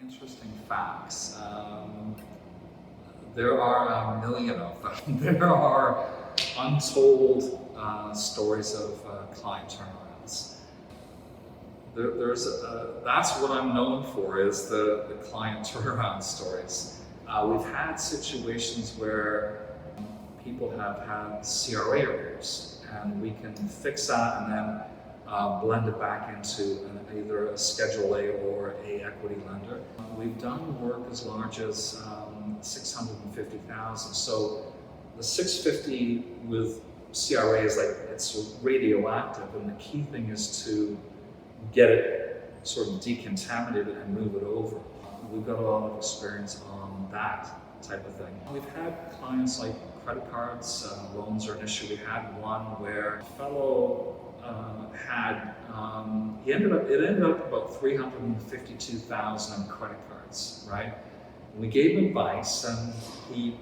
Interesting facts. There are a million of them. There are untold stories of client turnarounds. That's what I'm known for, is the client turnaround stories. We've had situations where people have had CRA arrears, and we can fix that and then blend it back into either a Schedule A or a equity lender. We've done work as large as 650,000. So the 650 with CRA is like, it's radioactive, and the key thing is to get it sort of decontaminated and move it over. We've got a lot of experience on that type of thing. We've had clients like credit cards, loans are an issue. We had one where a fellow it ended up about 352,000 credit cards, right? And we gave him advice, and he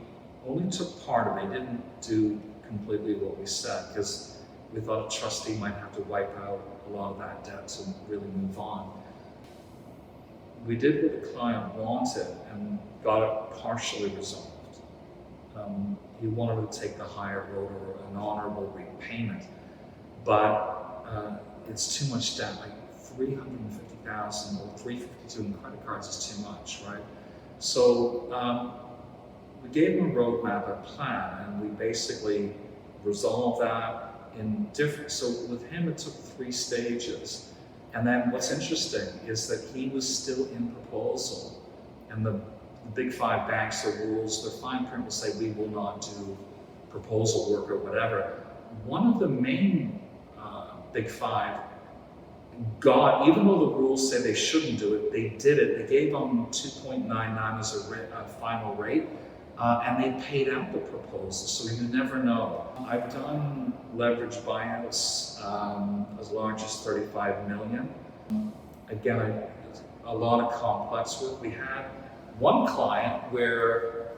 only took part of it. He didn't do completely what we said, because we thought a trustee might have to wipe out a lot of that debt to really move on. We did what the client wanted and got it partially resolved. He wanted to take the higher road or an honorable repayment, but it's too much debt. Like 350,000 or 352 in credit cards is too much, right? So we gave him a roadmap, a plan, and we basically resolved that in different. So with him, it took 3 stages. And then what's interesting is that he was still in proposal, and the big 5 banks, the rules, the fine print will say we will not do proposal work or whatever. One of the main big 5 got, even though the rules say they shouldn't do it, they did it. They gave them 2.99 as a final rate, and they paid out the proposal, so you never know. I've done leverage buyouts as large as 35 million. Again, a lot of complex work. We had one client where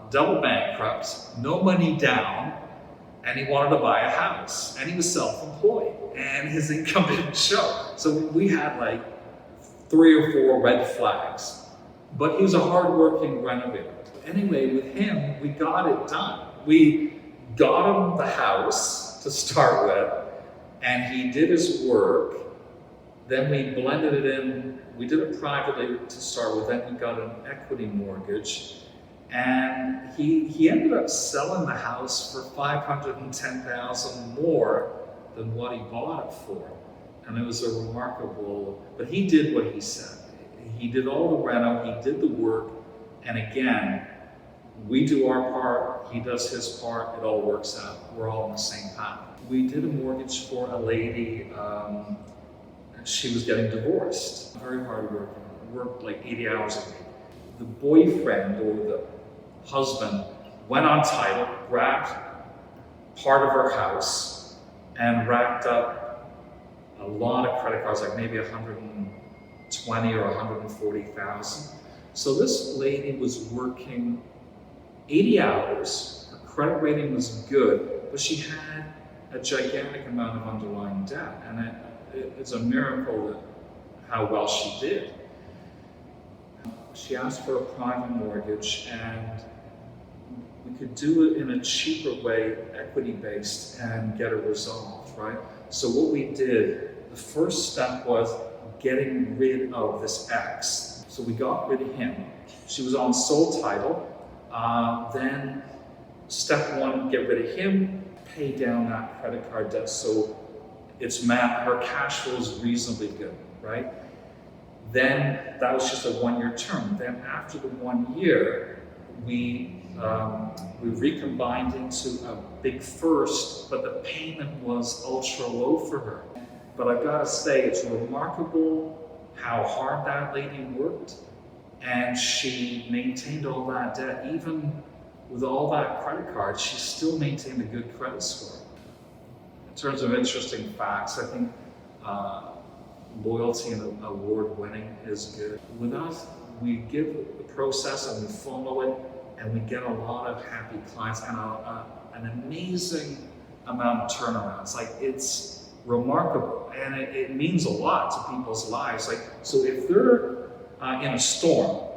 double bankrupt, no money down, and he wanted to buy a house, and he was self-employed, and his income didn't show. So we had like 3 or 4 red flags, but he was a hardworking renovator. Anyway, with him, we got it done. We got him the house to start with, and he did his work. Then we blended it in. We did it privately to start with, then we got an equity mortgage. And he ended up selling the house for $510,000 more than what he bought it for. And it was a remarkable, but he did what he said. He did all the reno, he did the work, and again, we do our part, he does his part, it all works out. We're all on the same path. We did a mortgage for a lady, she was getting divorced. Very hard working, worked like 80 hours a week. The boyfriend or the husband went on title, grabbed part of her house, and racked up a lot of credit cards, like maybe 120 or 140,000. So this lady was working 80 hours, her credit rating was good, but she had a gigantic amount of underlying debt, and it's a miracle how well she did. She asked for a private mortgage, and we could do it in a cheaper way, equity-based, and get it resolved, right? So what we did, the first step was getting rid of this ex. So we got rid of him. She was on sole title. Then step 1, get rid of him, pay down that credit card debt so her cash flow is reasonably good, right? Then that was just a 1-year term. Then after the 1 year, we recombined into a big first, but the payment was ultra low for her. But I've got to say, it's remarkable how hard that lady worked, and she maintained all that debt. Even with all that credit cards, she still maintained a good credit score. In terms of interesting facts, I think loyalty and award winning is good. With us, we give the process and we follow it, and we get a lot of happy clients and an amazing amount of turnarounds. Like, it's remarkable, and it means a lot to people's lives. Like, so if they're in a storm,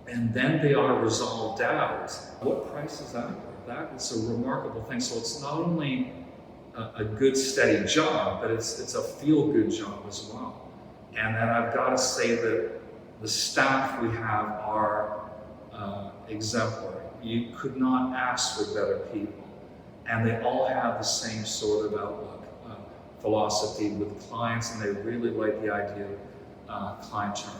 and then they are resolved out. What price is that? That is a remarkable thing. So it's not only a good, steady job, but it's a feel-good job as well. And then I've got to say that the staff we have are exemplary. You could not ask for better people. And they all have the same sort of outlook, philosophy with clients, and they really like the idea of client journey.